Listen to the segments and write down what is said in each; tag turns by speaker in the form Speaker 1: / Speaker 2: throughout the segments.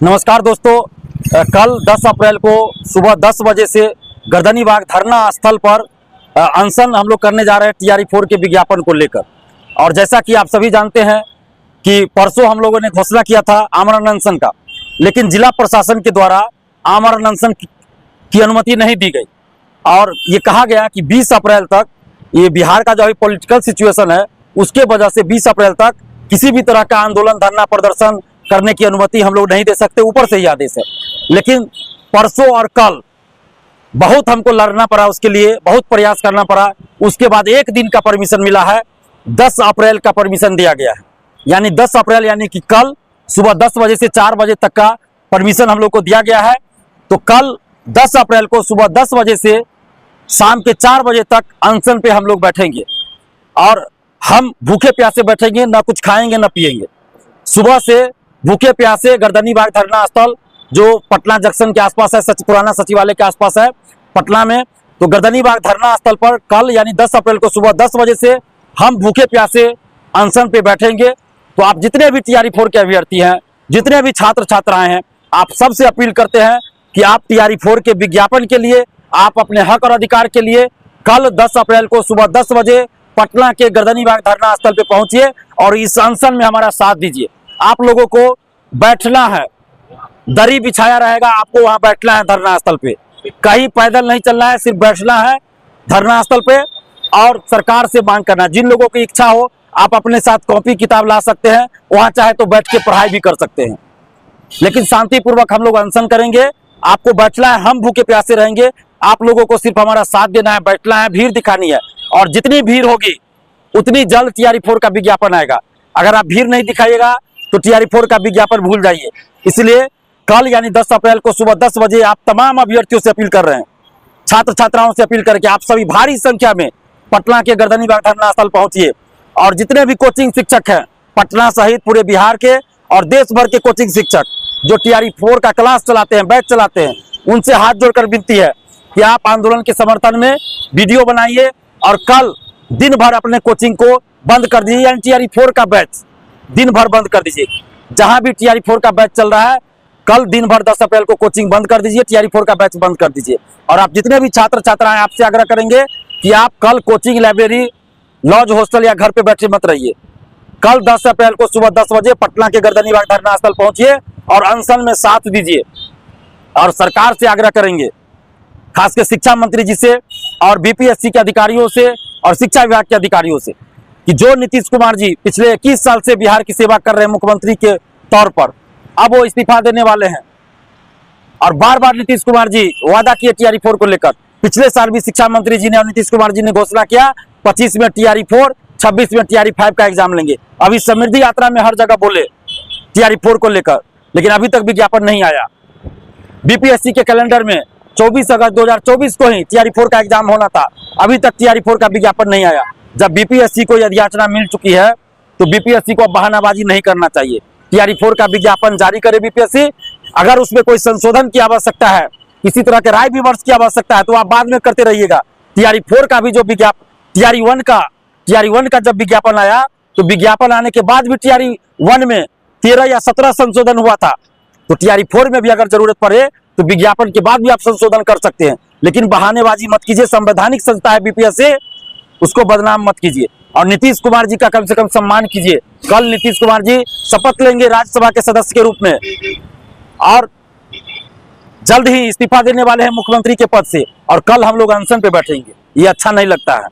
Speaker 1: नमस्कार दोस्तों, कल 10 अप्रैल को सुबह 10 बजे से गर्दनीबाग धरना स्थल पर अनशन हम लोग करने जा रहे हैं TRE4 के विज्ञापन को लेकर। और जैसा कि आप सभी जानते हैं कि परसों हम लोगों ने घोषणा किया था आमरण अनशन का, लेकिन जिला प्रशासन के द्वारा आमरण अनशन की अनुमति नहीं दी गई और ये कहा गया कि 20 अप्रैल तक ये बिहार का जो पॉलिटिकल सिचुएशन है उसके वजह से 20 अप्रैल तक किसी भी तरह का आंदोलन, धरना, प्रदर्शन करने की अनुमति हम लोग नहीं दे सकते। ऊपर से ही आदेश है। लेकिन परसों और कल बहुत हमको लड़ना पड़ा, उसके लिए बहुत प्रयास करना पड़ा। उसके बाद एक दिन का परमिशन मिला है, 10 अप्रैल का परमिशन दिया गया है। यानी 10 अप्रैल यानी कि कल सुबह 10 बजे से 4 बजे तक का परमिशन हम लोग को दिया गया है। तो कल 10 अप्रैल को सुबह 10 बजे से शाम के 4 बजे तक अनशन पे हम लोग बैठेंगे और हम भूखे प्यासे बैठेंगे, ना कुछ खाएंगे ना पिएंगे। सुबह से भूखे प्यासे गर्दनीबाग धरना स्थल जो पटना जंक्शन के आसपास है, पुराना सचिवालय के आसपास है पटना में। तो गर्दनीबाग धरना स्थल पर कल यानी 10 अप्रैल को सुबह 10 बजे से हम भूखे प्यासे अनशन पे बैठेंगे। तो आप जितने भी TRE4 के अभ्यर्थी हैं, जितने भी छात्र छात्राएं हैं, आप सबसे अपील करते हैं कि आप TRE4 के विज्ञापन के लिए, आप अपने हक और अधिकार के लिए कल 10 अप्रैल को सुबह 10 बजे पटना के गर्दनीबाग धरना स्थल पे पहुंचिए और इस अनशन में हमारा साथ दीजिए। आप लोगों को बैठना है, दरी बिछाया रहेगा, आपको वहां बैठना है धरना स्थल पे। कहीं पैदल नहीं चलना है, सिर्फ बैठना है धरना स्थल पे और सरकार से मांग करना है। जिन लोगों की इच्छा हो आप अपने साथ कॉपी किताब ला सकते हैं, वहां चाहे तो बैठ के पढ़ाई भी कर सकते हैं, लेकिन शांतिपूर्वक हम लोग अनशन करेंगे। आपको बैठना है, हम भूखे प्यासे रहेंगे। आप लोगों को सिर्फ हमारा साथ देना है, बैठना है, भीड़ दिखानी है और जितनी भीड़ होगी उतनी जल्द TRE4 का विज्ञापन आएगा। अगर आप भीड़ नहीं दिखाइएगा तो TRE4 का विज्ञापन भूल जाइए। इसलिए कल यानी 10 अप्रैल को सुबह 10 बजे आप तमाम अभ्यर्थियों से अपील कर रहे हैं, छात्र छात्राओं से अपील करके आप सभी भारी संख्या में पटना के गर्दनीबाग धरना स्थल पहुंचिए। और जितने भी कोचिंग शिक्षक हैं पटना सहित पूरे बिहार के और देश भर के कोचिंग शिक्षक जो TRE4 का क्लास चलाते हैं, बैच चलाते हैं, उनसे हाथ जोड़कर विनती है कि आप आंदोलन के समर्थन में वीडियो बनाइए और कल दिन भर अपने कोचिंग को बंद कर दीजिए। यानी TRE4 का बैच दिन भर बंद कर दीजिए। जहां भी TRE4 का बैच चल रहा है कल दिन भर 10 अप्रैल को कोचिंग बंद कर दीजिए, TRE4 का बैच बंद कर दीजिए। और आप जितने भी छात्र छात्राएं, आपसे आग्रह करेंगे कि आप कल कोचिंग, लाइब्रेरी, लॉज, हॉस्टल या घर पे बैठे मत रहिए। कल 10 अप्रैल को सुबह 10 बजे पटना के गर्दनीबाग धरना स्थल पहुंचिए और अनशन में साथ दीजिए। और सरकार से आग्रह करेंगे, खासकर शिक्षा मंत्री जी से और BPSC के अधिकारियों से और शिक्षा विभाग के अधिकारियों से, कि जो नीतीश कुमार जी पिछले 21 साल से बिहार की सेवा कर रहे हैं मुख्यमंत्री के तौर पर, अब वो इस्तीफा देने वाले हैं। और बार बार नीतीश कुमार जी वादा किए TRE4 को लेकर। पिछले साल भी शिक्षा मंत्री जी ने और नीतीश कुमार जी ने घोषणा किया 25 में TRE4, 26 में TRE5 का एग्जाम लेंगे। अभी समृद्धि यात्रा में हर जगह बोले TRE4 को लेकर, लेकिन अभी तक विज्ञापन नहीं आया। BPSC के कैलेंडर में 24 अगस्त 2024 को ही TRE4 का एग्जाम होना था, अभी तक TRE4 का विज्ञापन नहीं आया। जब BPSC को यदि याचना मिल चुकी है तो BPSC को बहानाबाजी नहीं करना चाहिए। TRE4 का विज्ञापन जारी करे BPSC। अगर उसमें कोई संशोधन की आवश्यकता है, किसी तरह के राय विमर्श की आवश्यकता है, तो आप बाद में करते रहिएगा। TRE4 का भी जो विज्ञापन, TRE1 का जब विज्ञापन आया तो विज्ञापन आने के बाद भी TRE1 में 13 या 17 संशोधन हुआ था। तो TRE4 में भी अगर जरूरत पड़े तो विज्ञापन के बाद भी आप संशोधन कर सकते हैं, लेकिन बहानेबाजी मत कीजिए। संवैधानिक संस्था है BPSC, उसको बदनाम मत कीजिए। और नीतीश कुमार जी का कम से कम सम्मान कीजिए। कल नीतीश कुमार जी शपथ लेंगे राज्यसभा के सदस्य के रूप में और जल्द ही इस्तीफा देने वाले हैं मुख्यमंत्री के पद से, और कल हम लोग अनशन पे बैठेंगे। ये अच्छा नहीं लगता है।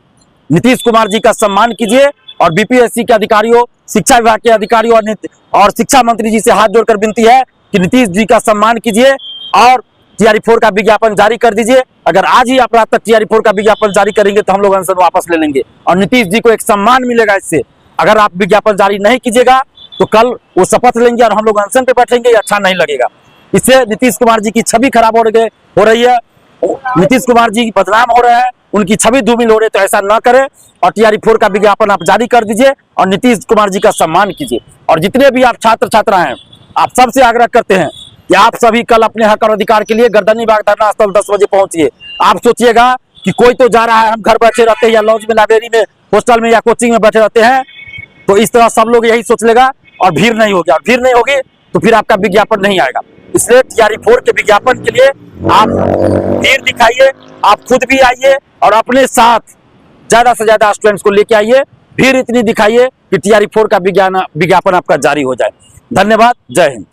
Speaker 1: नीतीश कुमार जी का सम्मान कीजिए और BPSC के अधिकारियों, शिक्षा विभाग के अधिकारियों और शिक्षा मंत्री जी से हाथ जोड़कर विनती है कि नीतीश जी का सम्मान कीजिए और TRE4 का विज्ञापन जारी कर दीजिए। अगर आज ही आप रात तक TRE4 का विज्ञापन जारी करेंगे तो हम लोग अनशन वापस ले लेंगे और नीतीश जी को एक सम्मान मिलेगा इससे। अगर आप विज्ञापन जारी नहीं कीजिएगा तो कल वो शपथ लेंगे और हम लोग अनशन पे बैठेंगे, ये अच्छा नहीं लगेगा। इससे नीतीश कुमार जी की छवि खराब हो रही है। नीतीश कुमार जी बदनाम हो रहे हैं, उनकी छवि धूमिल हो रही है। तो ऐसा न करें और TRE4 का विज्ञापन आप जारी कर दीजिए और नीतीश कुमार जी का सम्मान कीजिए। और जितने भी आप छात्र छात्रा हैं, आप सबसे आग्रह करते हैं कि आप सभी कल अपने हक और अधिकार के लिए गर्दनीबाग धरना स्थल 10 बजे पहुंचिए। आप सोचिएगा कि कोई तो जा रहा है, हम घर बैठे रहते हैं या लॉज में, लाइब्रेरी में, हॉस्टल में या कोचिंग में बैठे रहते हैं, तो इस तरह सब लोग यही सोच लेगा और भीड़ नहीं होगी। और भीड़ नहीं होगी तो फिर आपका विज्ञापन नहीं आएगा। इसलिए टीआरई 4 के विज्ञापन के लिए आप भीड़ दिखाइए, आप खुद भी आइए और अपने साथ ज्यादा से ज्यादा स्टूडेंट्स को लेके आइए, भीड़ इतनी दिखाइए कि टीआरई 4 का विज्ञापन आपका जारी हो जाए। धन्यवाद, जय हिंद।